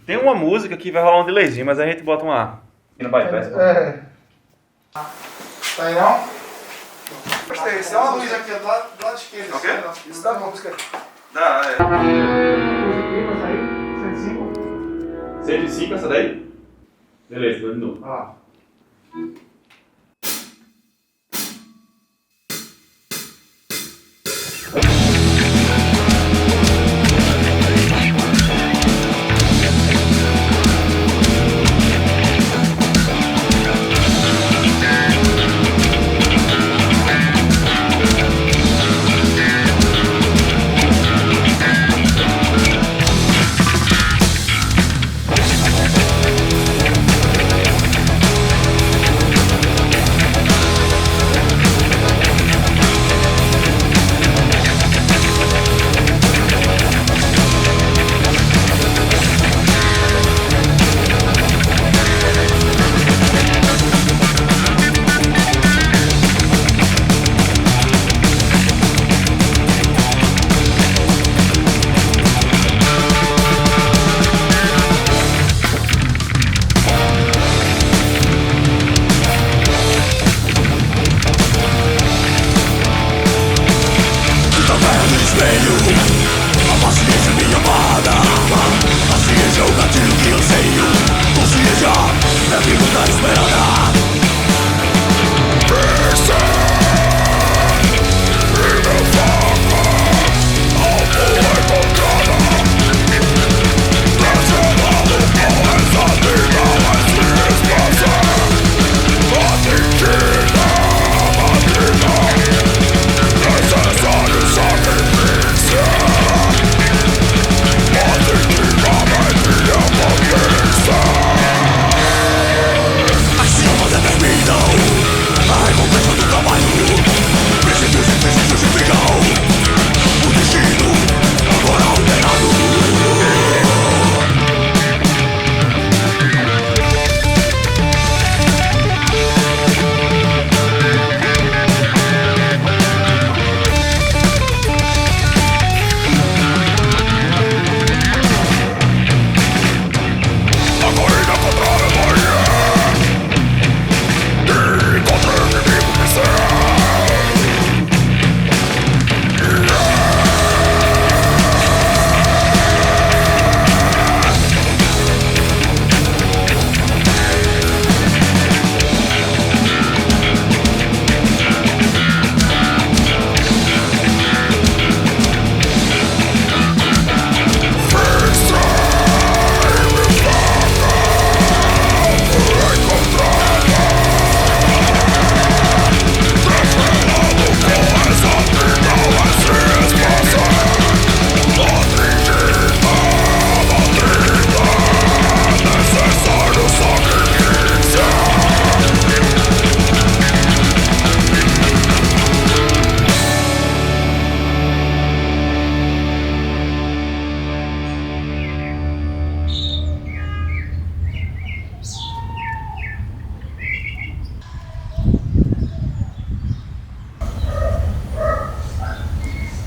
Tem uma música que vai rolar um delayzinho, mas a gente bota uma no bypass. Tá aí não? Gostei, isso é uma luz aqui do lado esquerdo. Ok? Isso dá música. Dá, é. 105. 105 essa daí? Beleza, vou de novo. Olha lá.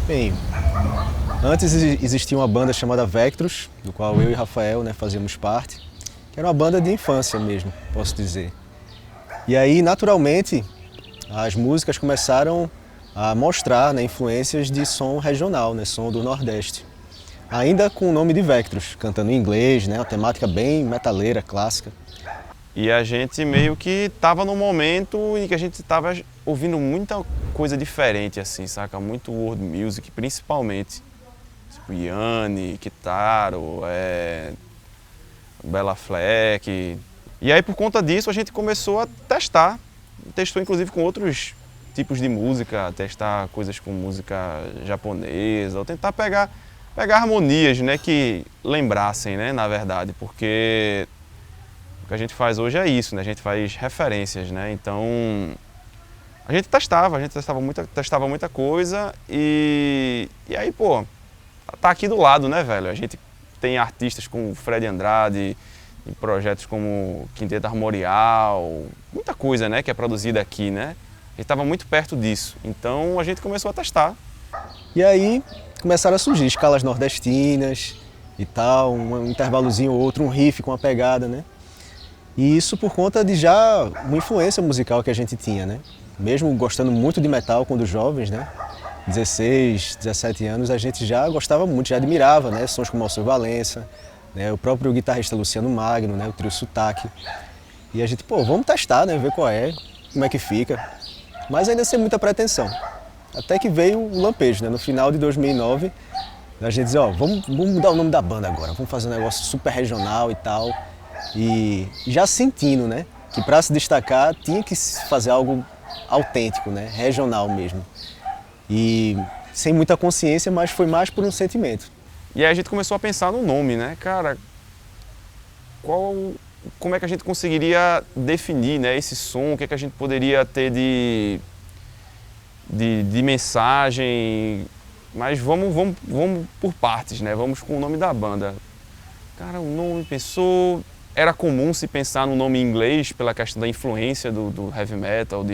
Bem, antes existia uma banda chamada Vectros, do qual eu e Rafael, fazíamos parte, que era uma banda de infância mesmo, posso dizer. E aí, naturalmente, as músicas começaram a mostrar influências de som regional, som do Nordeste. Ainda com o nome de Vectros, cantando em inglês, uma temática bem metaleira, clássica. E a gente meio que estava num momento em que a gente estava ouvindo muita coisa diferente, assim, saca? Muito world music, principalmente. Tipo, Yanni, Kitaro, Bela Fleck. E aí, por conta disso, a gente começou a testar. Testou, inclusive, com outros tipos de música, testar coisas com música japonesa, ou tentar pegar harmonias, que lembrassem, na verdade, porque o que a gente faz hoje é isso, a gente faz referências, então a gente testava muita coisa e aí, pô, tá aqui do lado, velho, a gente tem artistas como Fred Andrade, em projetos como Quinteto Armorial, muita coisa, né, que é produzida aqui, né? A gente estava muito perto disso, então a gente começou a testar. E aí começaram a surgir escalas nordestinas e tal, um intervalozinho ou outro, um riff com uma pegada, né? E isso por conta de já uma influência musical que a gente tinha, né? Mesmo gostando muito de metal quando jovens, né? 16, 17 anos, a gente já gostava muito, já admirava, né? Sons como Alceu Valença, né? O próprio guitarrista Luciano Magno, né? O trio Sotaque. E a gente, pô, vamos testar, né? Ver qual é, como é que fica. Mas ainda sem muita pretensão. Até que veio o lampejo, né? No final de 2009, a gente dizia, ó, vamos mudar o nome da banda agora, vamos fazer um negócio super regional e tal. E já sentindo, né, que para se destacar tinha que fazer algo autêntico, né, regional mesmo. E sem muita consciência, mas foi mais por um sentimento. E aí a gente começou a pensar no nome, né, cara, como é que a gente conseguiria definir, né, esse som, o que é que a gente poderia ter de mensagem, mas vamos por partes, né, vamos com o nome da banda. Cara, o nome pensou... Era comum se pensar no nome em inglês pela questão da influência do heavy metal,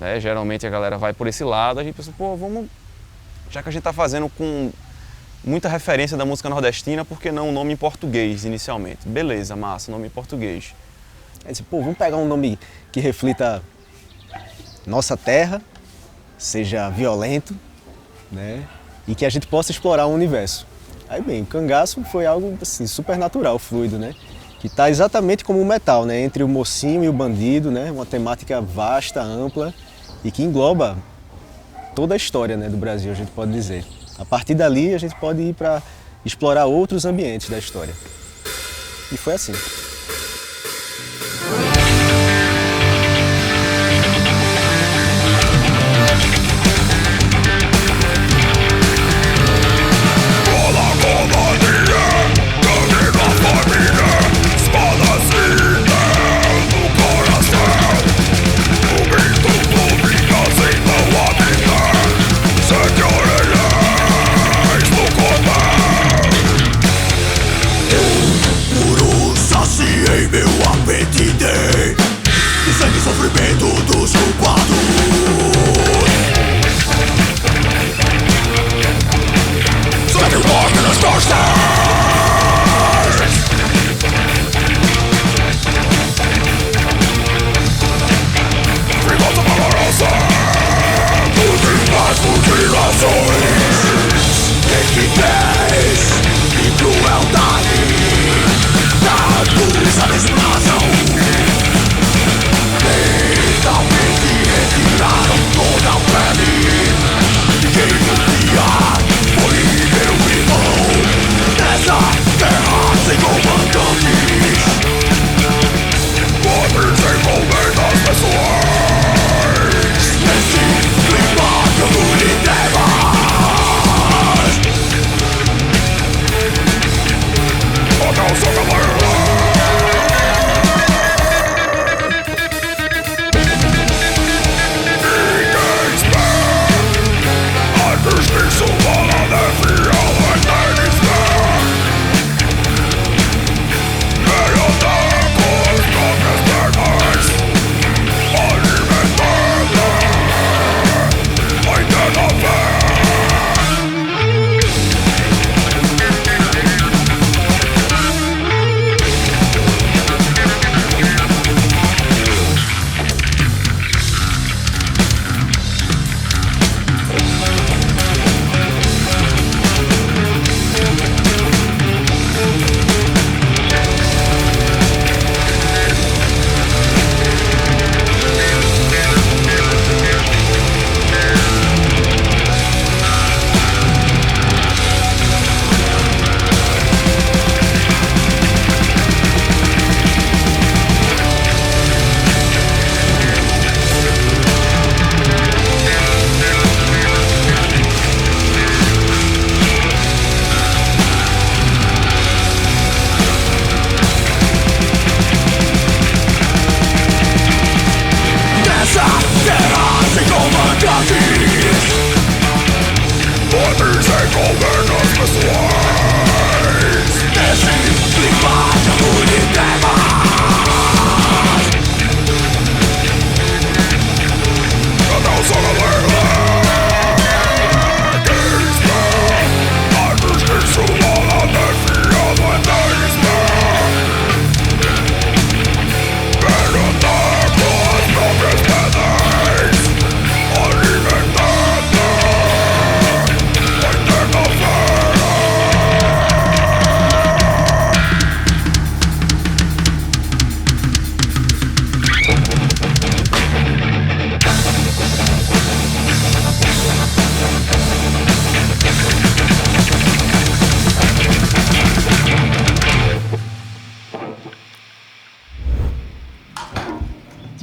né, geralmente a galera vai por esse lado, a gente pensou, pô, já que a gente está fazendo com muita referência da música nordestina, por que não um nome em português inicialmente? Beleza, massa, nome em português. Aí disse, pô, vamos pegar um nome que reflita nossa terra, seja violento, né, e que a gente possa explorar o universo. Aí bem, o Cangaço foi algo assim, super natural, fluido, né? Que está exatamente como o metal, né? Entre o mocinho e o bandido, né? Uma temática vasta, ampla e que engloba toda a história, né, do Brasil, a gente pode dizer. A partir dali a gente pode ir para explorar outros ambientes da história. E foi assim.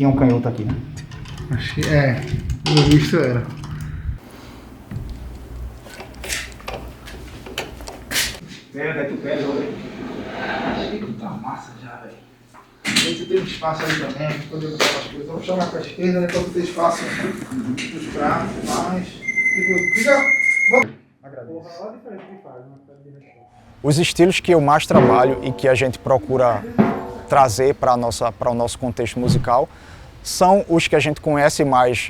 tinha um canhoto aqui, né? Acho que é, pelo visto era. Pega, tu pega, Achei que tá massa já, velho. Aí tu tem um espaço ali também, pra poder botar as coisas. Vamos chamar pra esquerda, né? Pra tu ter espaço nos pratos, mais. Tipo, fica. Agradeço. Olha a diferença que faz, né? Os estilos que eu mais trabalho e que a gente procura trazer para o nosso contexto musical são os que a gente conhece mais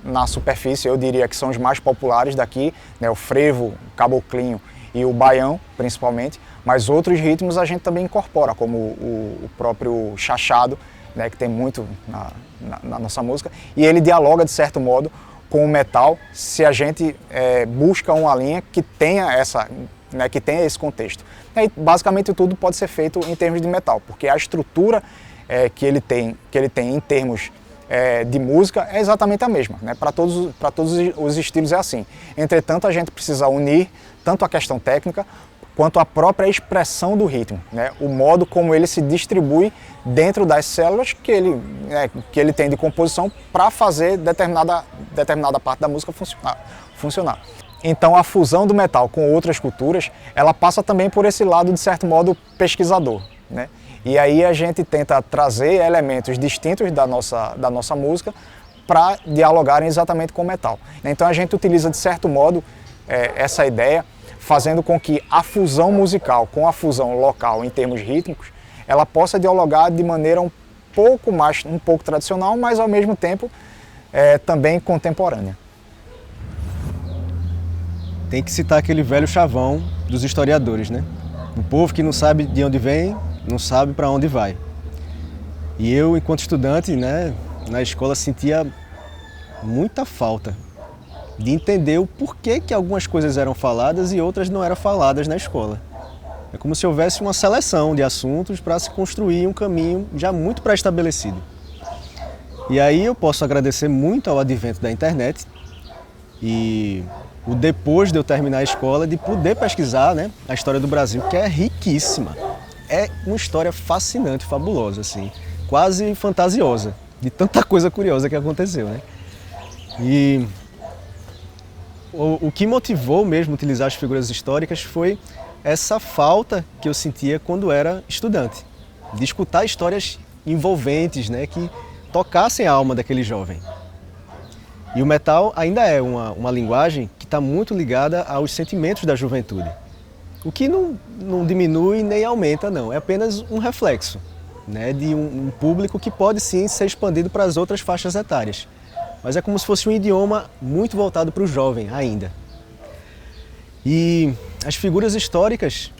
na superfície, eu diria que são os mais populares daqui, né, o frevo, o caboclinho e o baião, principalmente, mas outros ritmos a gente também incorpora, como o próprio chachado, né, que tem muito na nossa música, e ele dialoga, de certo modo, com o metal, se a gente busca uma linha que tenha que tenha esse contexto. E aí, basicamente tudo pode ser feito em termos de metal, porque a estrutura que ele tem em termos de música é exatamente a mesma, né? Para todos os estilos é assim. Entretanto, a gente precisa unir tanto a questão técnica quanto a própria expressão do ritmo, né? O modo como ele se distribui dentro das células que ele tem de composição para fazer determinada parte da música funcionar. Então a fusão do metal com outras culturas, ela passa também por esse lado, de certo modo, pesquisador, né? E aí a gente tenta trazer elementos distintos da nossa música para dialogarem exatamente com o metal. Então a gente utiliza, de certo modo, essa ideia, fazendo com que a fusão musical com a fusão local em termos rítmicos, ela possa dialogar de maneira um pouco tradicional, mas ao mesmo tempo também contemporânea. Tem que citar aquele velho chavão dos historiadores, né? O povo que não sabe de onde vem, não sabe para onde vai. E eu, enquanto estudante, né, na escola, sentia muita falta de entender o porquê que algumas coisas eram faladas e outras não eram faladas na escola. É como se houvesse uma seleção de assuntos para se construir um caminho já muito pré-estabelecido. E aí eu posso agradecer muito ao advento da internet e o depois de eu terminar a escola, de poder pesquisar, né, a história do Brasil, que é riquíssima. É uma história fascinante, fabulosa, assim, quase fantasiosa, de tanta coisa curiosa que aconteceu, né? E o que motivou mesmo utilizar as figuras históricas foi essa falta que eu sentia quando era estudante, de escutar histórias envolventes, né, que tocassem a alma daquele jovem. E o metal ainda é uma linguagem que está muito ligada aos sentimentos da juventude. O que não diminui nem aumenta, não. É apenas um reflexo, né, de um público que pode sim ser expandido para as outras faixas etárias. Mas é como se fosse um idioma muito voltado para o jovem ainda. E as figuras históricas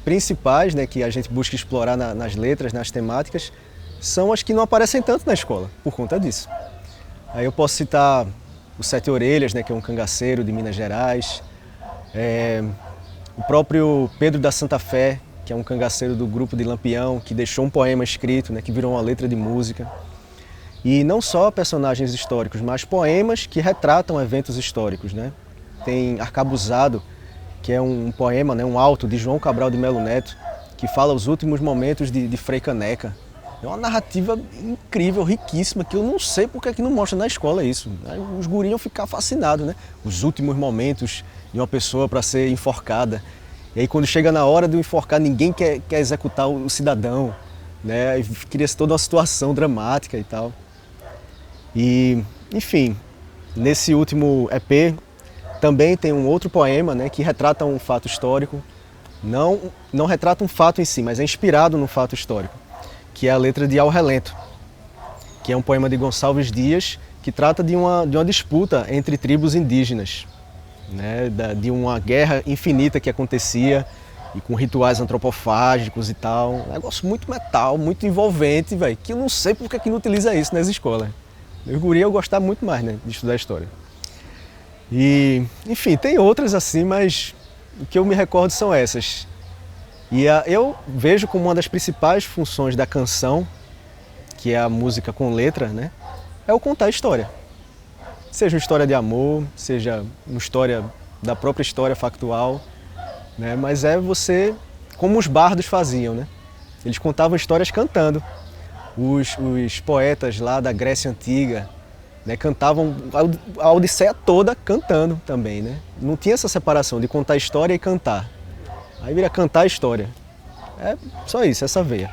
principais, né, que a gente busca explorar nas letras, nas temáticas, são as que não aparecem tanto na escola, por conta disso. Aí eu posso citar o Sete Orelhas, né, que é um cangaceiro de Minas Gerais, o próprio Pedro da Santa Fé, que é um cangaceiro do grupo de Lampião, que deixou um poema escrito, né, que virou uma letra de música. E não só personagens históricos, mas poemas que retratam eventos históricos, né? Tem Arcabuzado, que é um poema, né, um alto de João Cabral de Melo Neto, que fala os últimos momentos de Frei Caneca. É uma narrativa incrível, riquíssima, que eu não sei porque que não mostra na escola isso. Os guris iam ficar fascinados, né? Os últimos momentos de uma pessoa para ser enforcada. E aí quando chega na hora de enforcar, ninguém quer executar o cidadão, né? E cria-se toda uma situação dramática e tal. E, enfim, nesse último EP também tem um outro poema, né, que retrata um fato histórico. Não retrata um fato em si, mas é inspirado num fato histórico, que é a letra de Ao Relento, que é um poema de Gonçalves Dias, que trata de uma disputa entre tribos indígenas, né, de uma guerra infinita que acontecia, e com rituais antropofágicos e tal. Um negócio muito metal, muito envolvente, véio, que eu não sei por que não utiliza isso nas escolas. Eu guria eu gostava muito mais, né, de estudar história. E, enfim, tem outras assim, mas o que eu me recordo são essas. E eu vejo como uma das principais funções da canção, que é a música com letra, né, é o contar a história. Seja uma história de amor, seja uma história da própria história factual, né, mas é você, como os bardos faziam, né? Eles contavam histórias cantando. Os poetas lá da Grécia Antiga, né, cantavam a Odisseia toda cantando também, né? Não tinha essa separação de contar história e cantar. Aí vira cantar a história. É só isso, essa veia.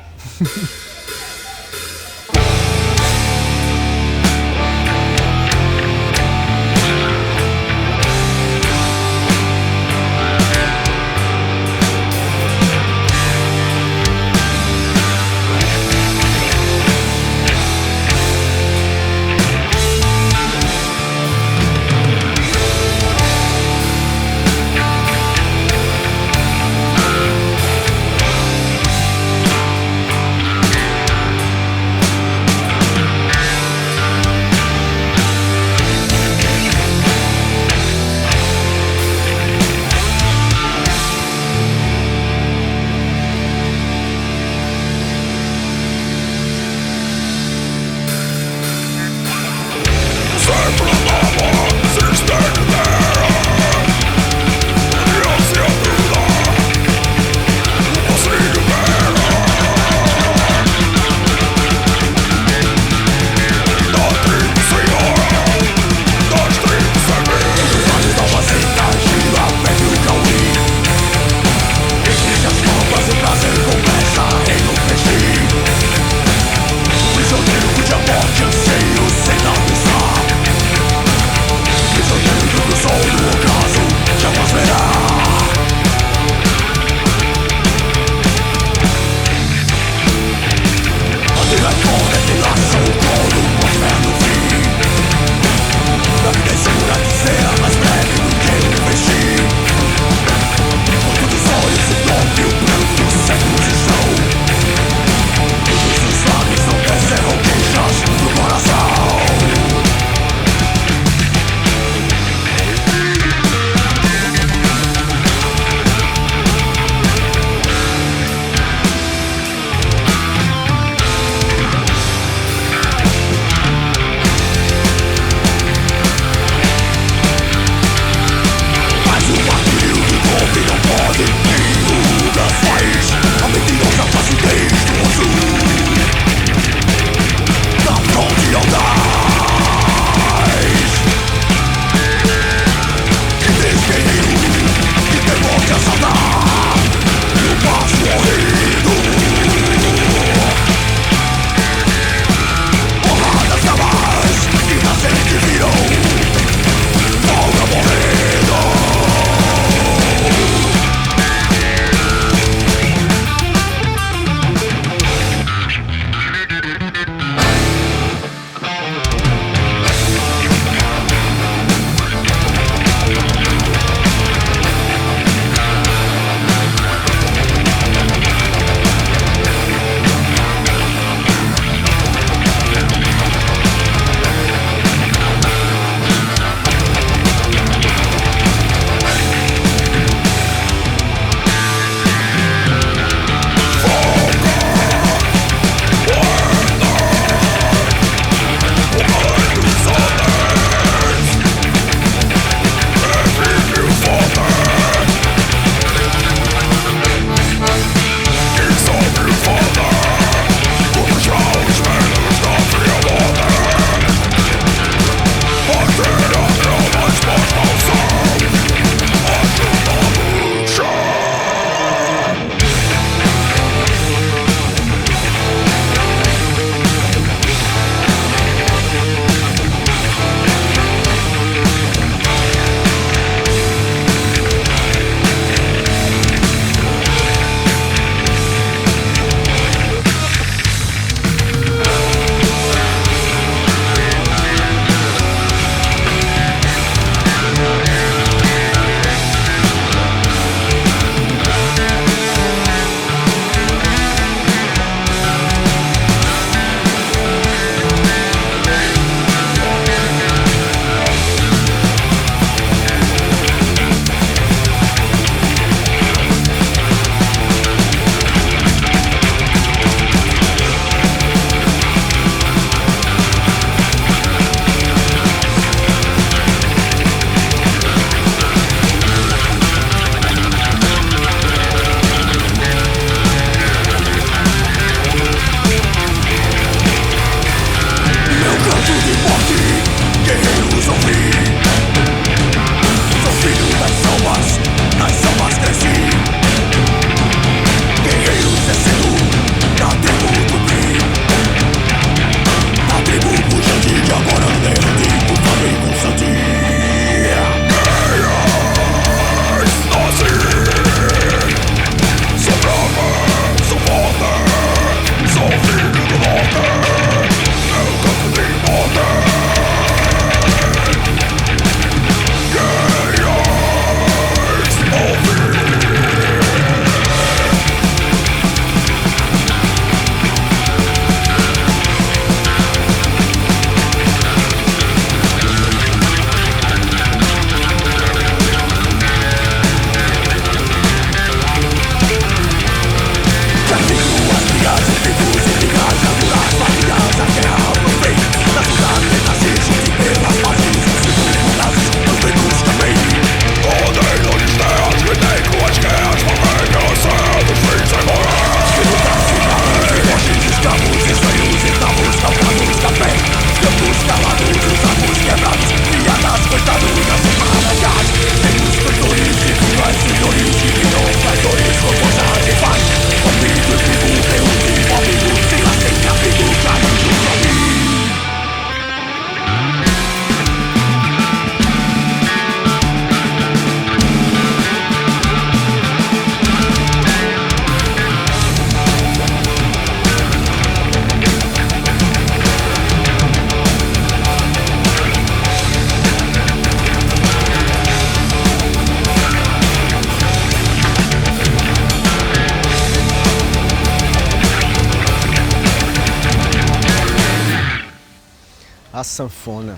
A sanfona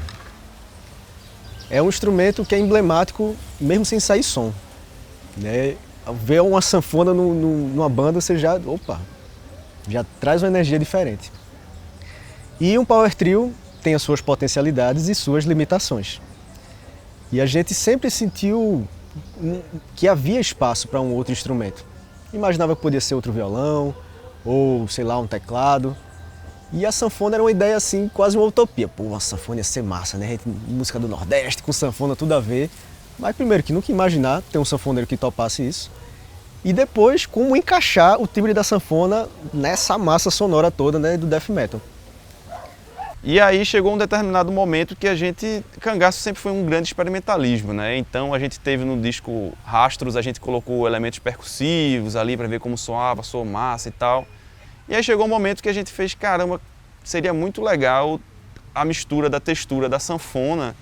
é um instrumento que é emblemático mesmo sem sair som, né? Ver uma sanfona numa banda, você já traz uma energia diferente. E um power trio tem as suas potencialidades e suas limitações. E a gente sempre sentiu que havia espaço para um outro instrumento. Imaginava que podia ser outro violão, ou sei lá, um teclado. E a sanfona era uma ideia assim, quase uma utopia. Pô, uma sanfona ia ser massa, né? Música do Nordeste, com sanfona, tudo a ver. Mas primeiro que nunca imaginar ter um sanfoneiro que topasse isso. E depois, como encaixar o timbre da sanfona nessa massa sonora toda, né, do death metal. E aí chegou um determinado momento que Cangaço sempre foi um grande experimentalismo, né? Então a gente teve no disco Rastros, a gente colocou elementos percussivos ali para ver como soava, soou massa e tal. E aí chegou um momento que a gente fez, caramba, seria muito legal a mistura da textura da sanfona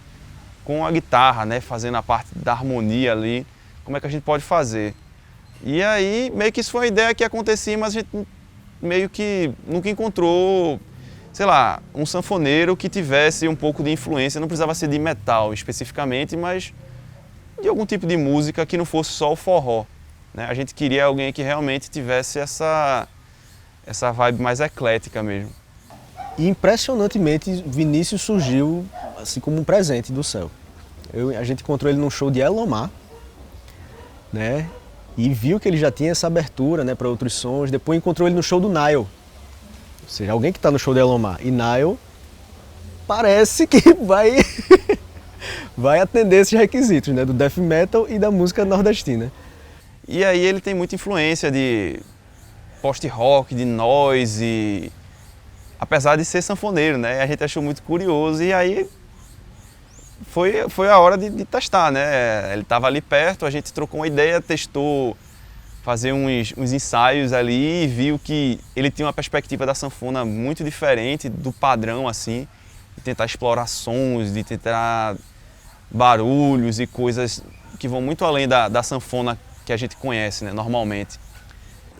com a guitarra, né? Fazendo a parte da harmonia ali, como é que a gente pode fazer? E aí meio que isso foi uma ideia que acontecia, mas a gente meio que nunca encontrou, sei lá, um sanfoneiro que tivesse um pouco de influência, não precisava ser de metal especificamente, mas de algum tipo de música que não fosse só o forró, né? A gente queria alguém que realmente tivesse essa vibe mais eclética mesmo. E impressionantemente, Vinícius surgiu assim como um presente do céu. A gente encontrou ele num show de Elomar, né? E viu que ele já tinha essa abertura, né, para outros sons. Depois encontrou ele no show do Nile. Ou seja, alguém que está no show de Elomar e Nile parece que vai atender esses requisitos, né, do death metal e da música nordestina. E aí ele tem muita influência de post-rock, de noise, apesar de ser sanfoneiro, né? A gente achou muito curioso e aí foi a hora de testar, né? Ele estava ali perto, a gente trocou uma ideia, testou fazer uns ensaios ali e viu que ele tinha uma perspectiva da sanfona muito diferente do padrão, assim, de tentar explorar sons, de tentar barulhos e coisas que vão muito além da sanfona que a gente conhece, né, normalmente.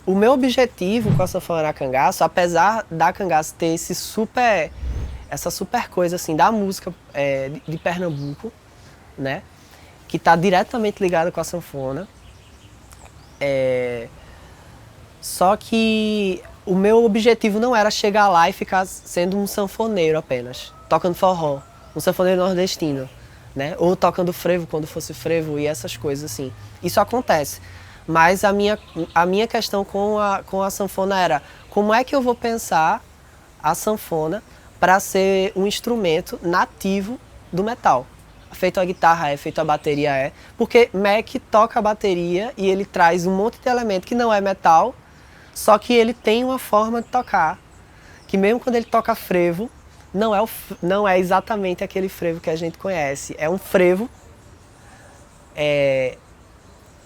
O meu objetivo com a sanfona Cangaço, apesar da Cangaço ter essa super coisa assim da música de Pernambuco, né, que está diretamente ligada com a sanfona, só que o meu objetivo não era chegar lá e ficar sendo um sanfoneiro apenas, tocando forró, um sanfoneiro nordestino, né, ou tocando frevo quando fosse frevo e essas coisas assim. Isso acontece. Mas a minha questão com a sanfona era como é que eu vou pensar a sanfona para ser um instrumento nativo do metal. Feito a guitarra feito a bateria porque Mac toca a bateria e ele traz um monte de elemento que não é metal, só que ele tem uma forma de tocar, que mesmo quando ele toca frevo, não é exatamente aquele frevo que a gente conhece, é um frevo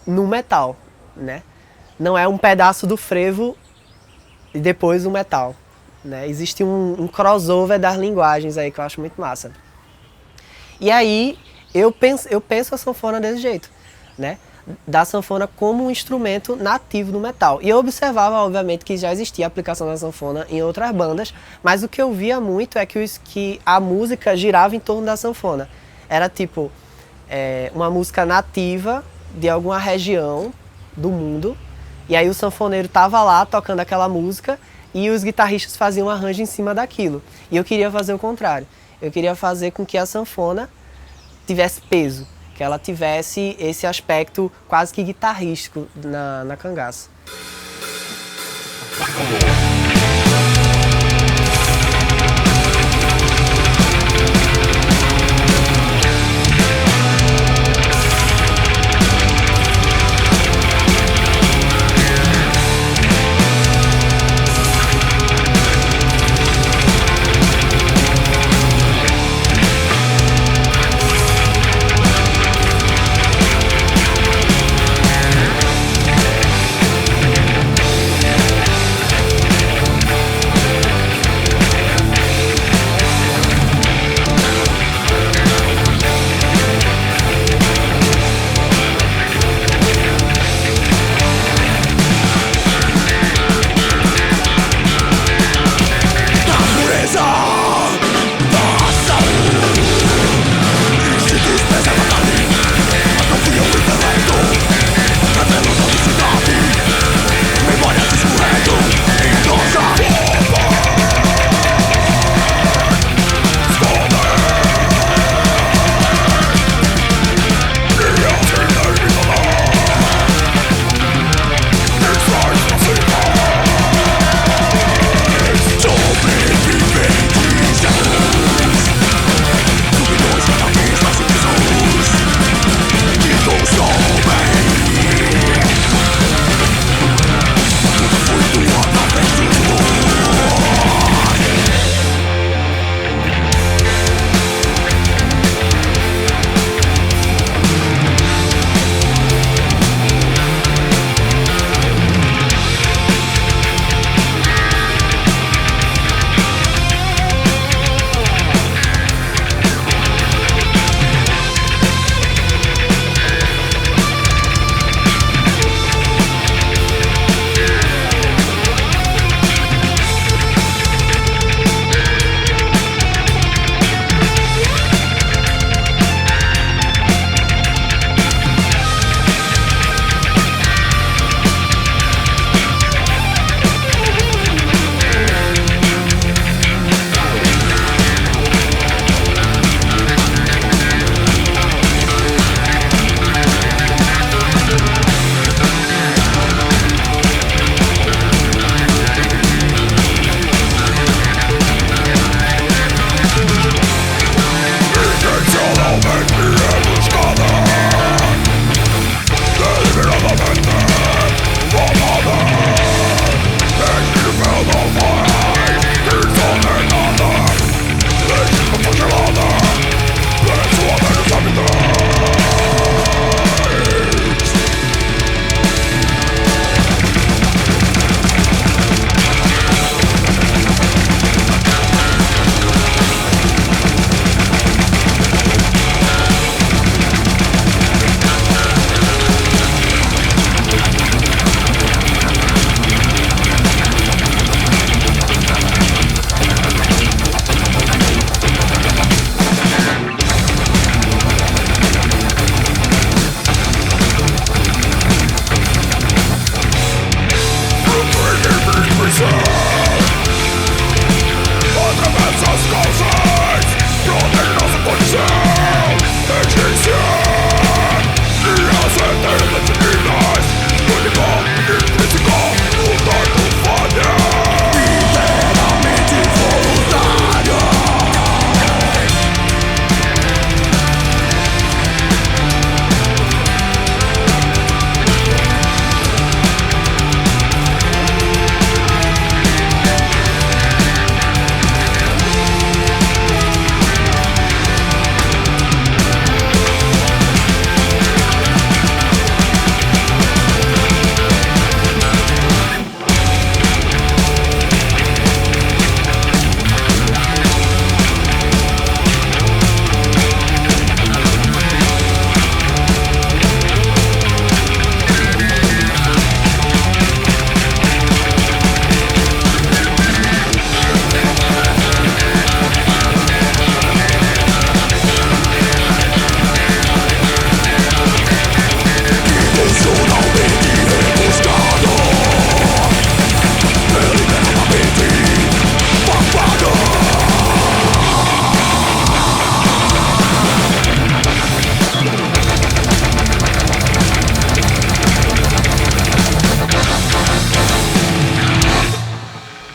no metal. Né? Não é um pedaço do frevo e depois o metal, né? Existe um crossover das linguagens aí que eu acho muito massa. E aí eu penso a sanfona desse jeito, né? Da sanfona como um instrumento nativo do metal. E eu observava, obviamente, que já existia a aplicação da sanfona em outras bandas, mas o que eu via muito é que a música girava em torno da sanfona. Era tipo uma música nativa de alguma região do mundo, e aí o sanfoneiro tava lá tocando aquela música e os guitarristas faziam um arranjo em cima daquilo. E eu queria fazer o contrário. Eu queria fazer com que a sanfona tivesse peso, que ela tivesse esse aspecto quase que guitarrístico na Cangaço.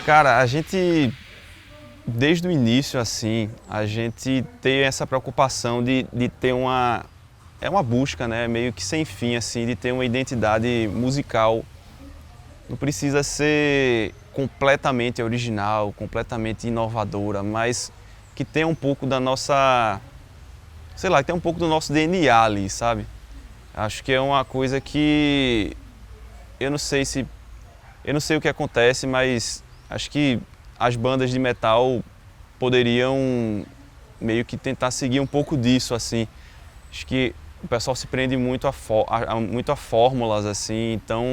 Cara, a gente, desde o início, assim, a gente tem essa preocupação de ter uma busca, né, meio que sem fim, assim, de ter uma identidade musical. Não precisa ser completamente original, completamente inovadora, mas que tenha um pouco da nossa, sei lá, que tenha um pouco do nosso DNA ali, sabe? Acho que é uma coisa que eu não sei o que acontece, mas acho que as bandas de metal poderiam meio que tentar seguir um pouco disso, assim. Acho que o pessoal se prende muito a fórmulas, assim, então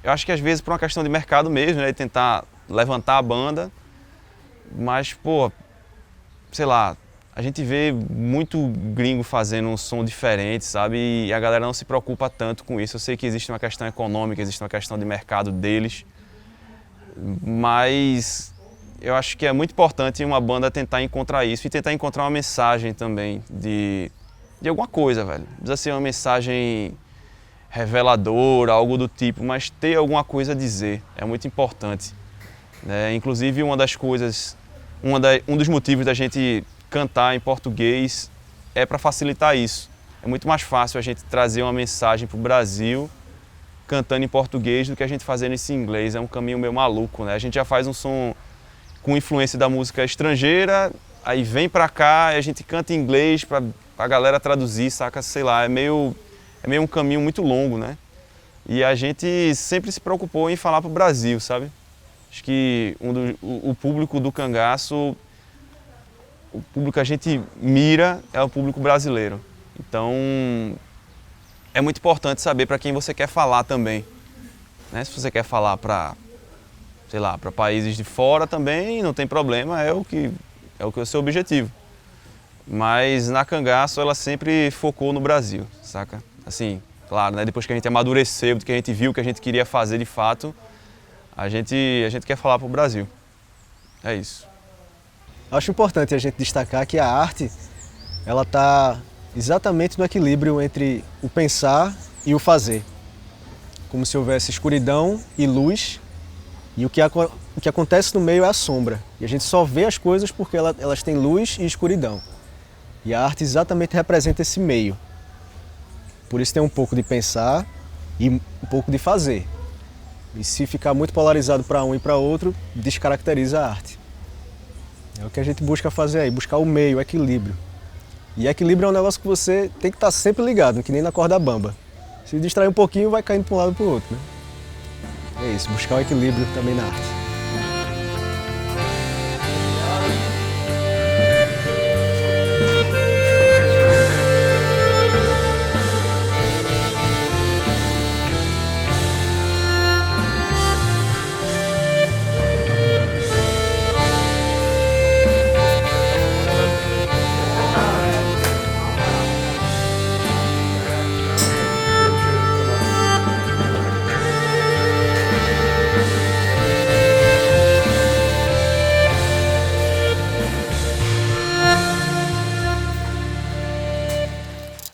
eu acho que às vezes por uma questão de mercado mesmo, né, de tentar levantar a banda, mas, pô, sei lá, a gente vê muito gringo fazendo um som diferente, sabe, e a galera não se preocupa tanto com isso. Eu sei que existe uma questão econômica, existe uma questão de mercado deles, mas eu acho que é muito importante uma banda tentar encontrar isso e tentar encontrar uma mensagem também de alguma coisa, velho. Não precisa ser uma mensagem reveladora, algo do tipo, mas ter alguma coisa a dizer é muito importante, né? Inclusive, uma das coisas, um dos motivos da gente cantar em português é para facilitar isso. É muito mais fácil a gente trazer uma mensagem para o Brasil cantando em português do que a gente fazendo isso em inglês. É um caminho meio maluco, né? A gente já faz um som com influência da música estrangeira, aí vem pra cá e a gente canta em inglês pra galera traduzir, saca? Sei lá, é meio um caminho muito longo, né? E a gente sempre se preocupou em falar pro Brasil, sabe? Acho que o público do Cangaço, o público que a gente mira é o público brasileiro. Então, é muito importante saber para quem você quer falar também, né? Se você quer falar para, sei lá, para países de fora também, não tem problema, é o que é o seu objetivo. Mas na Cangaço ela sempre focou no Brasil, saca? Assim, claro, né? Depois que a gente amadureceu, do que a gente viu que a gente queria fazer de fato, a gente quer falar para o Brasil. É isso. Acho importante a gente destacar que a arte, ela está exatamente no equilíbrio entre o pensar e o fazer. Como se houvesse escuridão e luz, e o que acontece no meio é a sombra. E a gente só vê as coisas porque elas têm luz e escuridão. E a arte exatamente representa esse meio. Por isso tem um pouco de pensar e um pouco de fazer. E se ficar muito polarizado para um e para outro, descaracteriza a arte. É o que a gente busca fazer aí, buscar o meio, o equilíbrio. E equilíbrio é um negócio que você tem que estar sempre ligado, que nem na corda bamba. Se distrair um pouquinho, vai caindo para um lado e para o outro, né? É isso, buscar o equilíbrio também na arte.